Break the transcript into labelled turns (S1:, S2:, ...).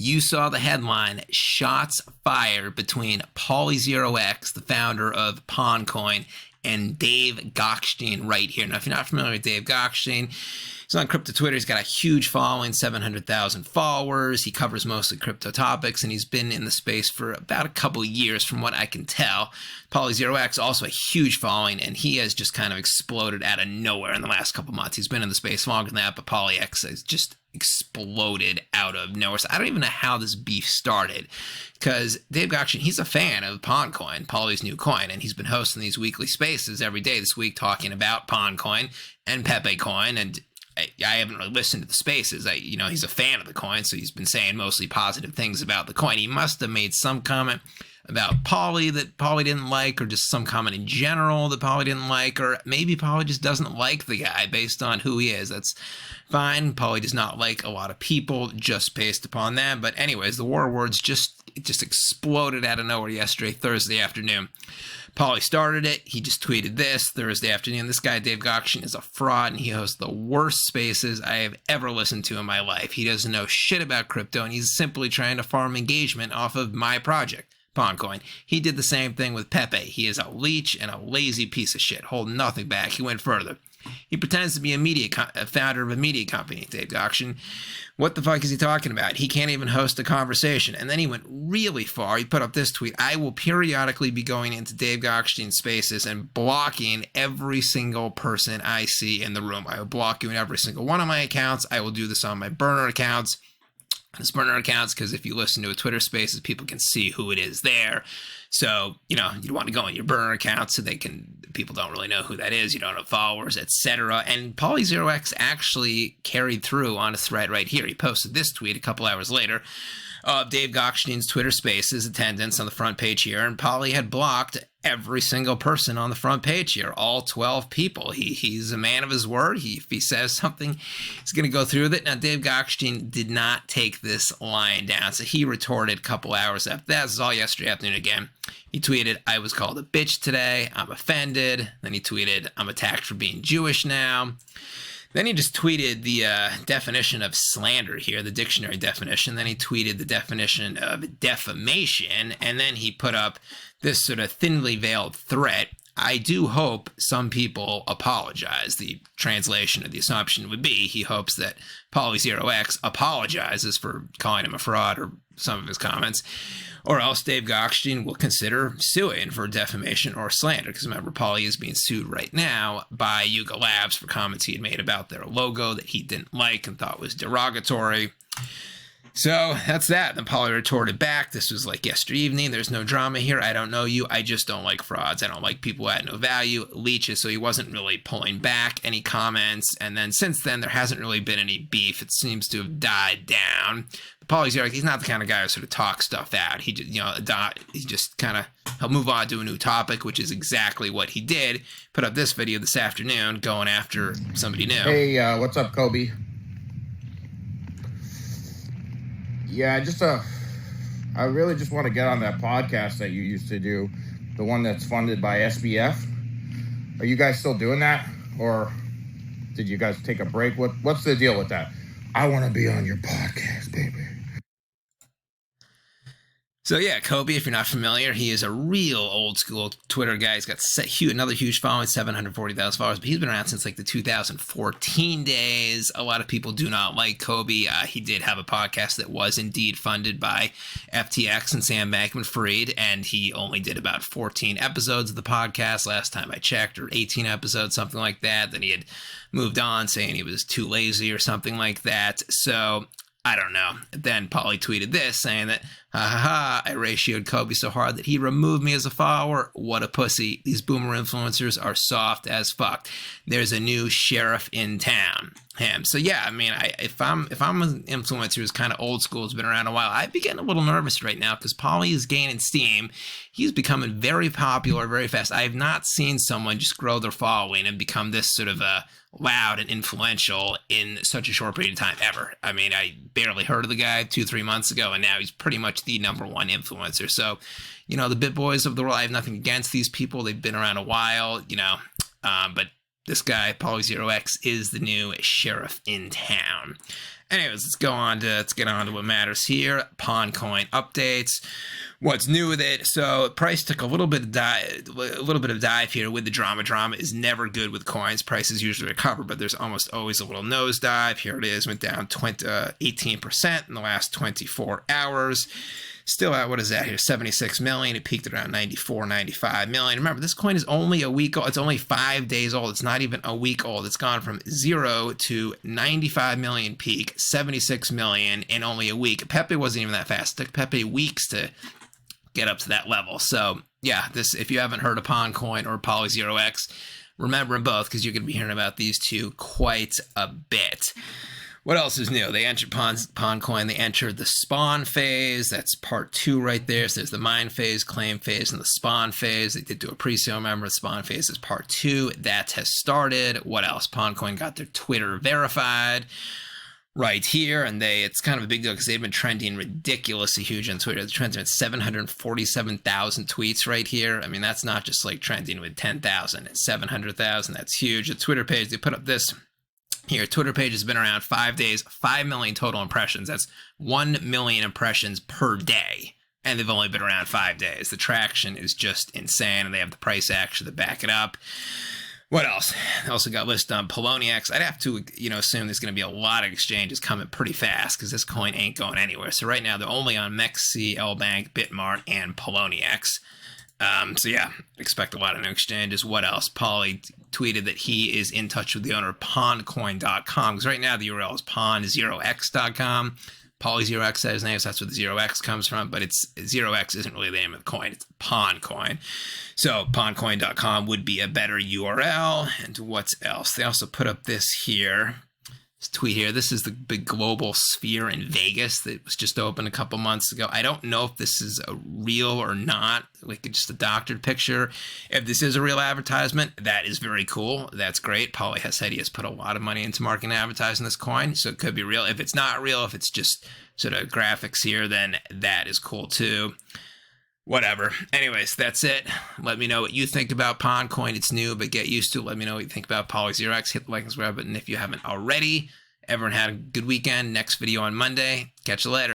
S1: You saw the headline, shots fired between Pauly0x, the founder of PwnCoin, and Dave Gokhshtein right here. Now, if you're not familiar with Dave Gokhshtein, he's on crypto Twitter. He's got a huge following, 700,000 followers. He covers mostly crypto topics, and he's been in the space for about a couple of years from what I can tell. Pauly0x, also a huge following, and he has just kind of exploded out of nowhere in the last couple months. He's been in the space longer than that, but Pauly0x has just exploded out of nowhere. So I don't even know how this beef started, because Dave Gokhshtein, he's a fan of PwnCoin, Pauly's new coin, and he's been hosting these weekly spaces every day this week talking about PwnCoin and Pepe coin, and I haven't really listened to the spaces. He's a fan of the coin, so he's been saying mostly positive things about the coin. He must have made some comment about Pauly that Pauly didn't like, or just some comment in general that Pauly didn't like, or maybe Pauly just doesn't like the guy based on who he is. That's fine. Pauly does not like a lot of people just based upon that. But anyways, the war words just exploded out of nowhere yesterday, Thursday afternoon. Pauly started it. He just tweeted this Thursday afternoon. This guy, Dave Gokhshtein, is a fraud, and he hosts the worst spaces I have ever listened to in my life. He doesn't know shit about crypto, and he's simply trying to farm engagement off of my project, PwnCoin. He did the same thing with Pepe. He is a leech and a lazy piece of shit, holding nothing back. He went further. He pretends to be a founder of a media company, Dave Gokhshtein. What the fuck is he talking about? He can't even host a conversation. And then he went really far. He put up this tweet: I will periodically be going into Dave Gokhshtein spaces and blocking every single person I see in the room. I will block you in every single one of my accounts. I will do this on my burner accounts. It's burner accounts because if you listen to a Twitter spaces, people can see who it is there. So, you want to go on your burner account so people don't really know who that is. You don't have followers, etc. And Pauly0x actually carried through on a thread right here. He posted this tweet a couple hours later of Dave Gokhshtein's Twitter Spaces attendance on the front page here, and Pauly had blocked every single person on the front page here, all 12 people. He's a man of his word. If he says something, he's going to go through with it. Now, Dave Gokhshtein did not take this line down, so he retorted a couple hours after that. This is all yesterday afternoon again. He tweeted, I was called a bitch today. I'm offended. Then he tweeted, I'm attacked for being Jewish now. Then he just tweeted the definition of slander here, the dictionary definition. Then he tweeted the definition of defamation. And then he put up this sort of thinly veiled threat. I do hope some people apologize. The translation of the assumption would be he hopes that Pauly0x apologizes for calling him a fraud or some of his comments, or else Dave Gokhshtein will consider suing for defamation or slander. Because remember, Pauly is being sued right now by Yuga Labs for comments he had made about their logo that he didn't like and thought was derogatory. So that's that. Then Pauly retorted back. This was like yesterday evening. There's no drama here. I don't know you. I just don't like frauds. I don't like people who add no value, leeches. So he wasn't really pulling back any comments. And then since then, there hasn't really been any beef. It seems to have died down. Pauly0x, he's not the kind of guy who sort of talks stuff out. He just kind of, he'll move on to a new topic, which is exactly what he did. Put up this video this afternoon going after somebody new.
S2: Hey, what's up, Kobe? Yeah, I really just want to get on that podcast that you used to do, the one that's funded by SBF. Are you guys still doing that, or did you guys take a break? What's the deal with that? I want to be on your podcast, baby.
S1: So yeah, Kobe, if you're not familiar, he is a real old school Twitter guy. He's got another huge following, 740,000 followers, but he's been around since like the 2014 days. A lot of people do not like Kobe. He did have a podcast that was indeed funded by FTX and Sam Bankman-Fried, and he only did about 14 episodes of the podcast last time I checked, or 18 episodes, something like that. Then he had moved on saying he was too lazy or something like that. So I don't know. Then Pauly tweeted this saying that, I ratioed Kobe so hard that he removed me as a follower. What a pussy. These boomer influencers are soft as fuck. There's a new sheriff in town. Him. So yeah, I mean, if I'm an influencer who's kind of old school, has been around a while, I'd be getting a little nervous right now because Pauly is gaining steam. He's becoming very popular very fast. I have not seen someone just grow their following and become this sort of a loud and influential in such a short period of time ever. I mean, I barely heard of the guy 2-3 months ago, and now he's pretty much the number one influencer. So, the bit boys of the world, I have nothing against these people. They've been around a while, but this guy, Pauly0x, is the new sheriff in town. Anyways, let's get on to what matters here. PonCoin updates. What's new with it? So price took a little bit of dive here with the drama. Drama is never good with coins. Prices usually recover, but there's almost always a little nosedive. Here it is, went down 18% in the last 24 hours. Still at, what is that here, 76 million. It peaked around 94, 95 million. Remember, this coin is only a week old. It's only 5 days old. It's not even a week old. It's gone from 0 to 95 million peak, 76 million in only a week. Pepe wasn't even that fast. It took Pepe weeks to get up to that level. So yeah, this, if you haven't heard of PonCoin or Pauly0x, remember them both, because you're going to be hearing about these two quite a bit. What else is new? They entered PonCoin. They entered the spawn phase. That's part 2 right there. So there's the mine phase, claim phase, and the spawn phase. They did do a pre-sale. Remember, the spawn phase is part 2. That has started. What else? PonCoin got their Twitter verified right here, and it's kind of a big deal because they've been trending ridiculously huge on Twitter. The trend's been 747,000 tweets right here. I mean, that's not just like trending with 10,000. It's 700,000. That's huge. The Twitter page, they put up this here. Twitter page has been around 5 days, 5 million total impressions. That's 1 million impressions per day, and they've only been around 5 days. The traction is just insane, and they have the price action to back it up. What else? They also got listed on Pauly0x. I'd have to, assume there's going to be a lot of exchanges coming pretty fast because this coin ain't going anywhere. So right now they're only on MEXC, LBank, Bitmart, and Pauly0x. So yeah, expect a lot of new exchanges. What else? Pauly tweeted that he is in touch with the owner of pawncoin.com, because right now the URL is pawn0x.com. Pauly0x said his name, so that's where the 0x comes from, but it's 0x isn't really the name of the coin, it's PonCoin. So pawncoin.com would be a better URL. And what else? They also put up this here, this tweet here. This is the big global sphere in Vegas that was just opened a couple months ago. I don't know if this is a real or not, like just a doctored picture. If this is a real advertisement, that is very cool. That's great. Pauly has said he has put a lot of money into marketing and advertising this coin, so it could be real. If it's not real, if it's just sort of graphics here, then that is cool too. Whatever. Anyways, that's it. Let me know what you think about PonCoin. It's new, but get used to it. Let me know what you think about Pauly0x. Hit the like and subscribe button if you haven't already. Everyone had a good weekend. Next video on Monday. Catch you later.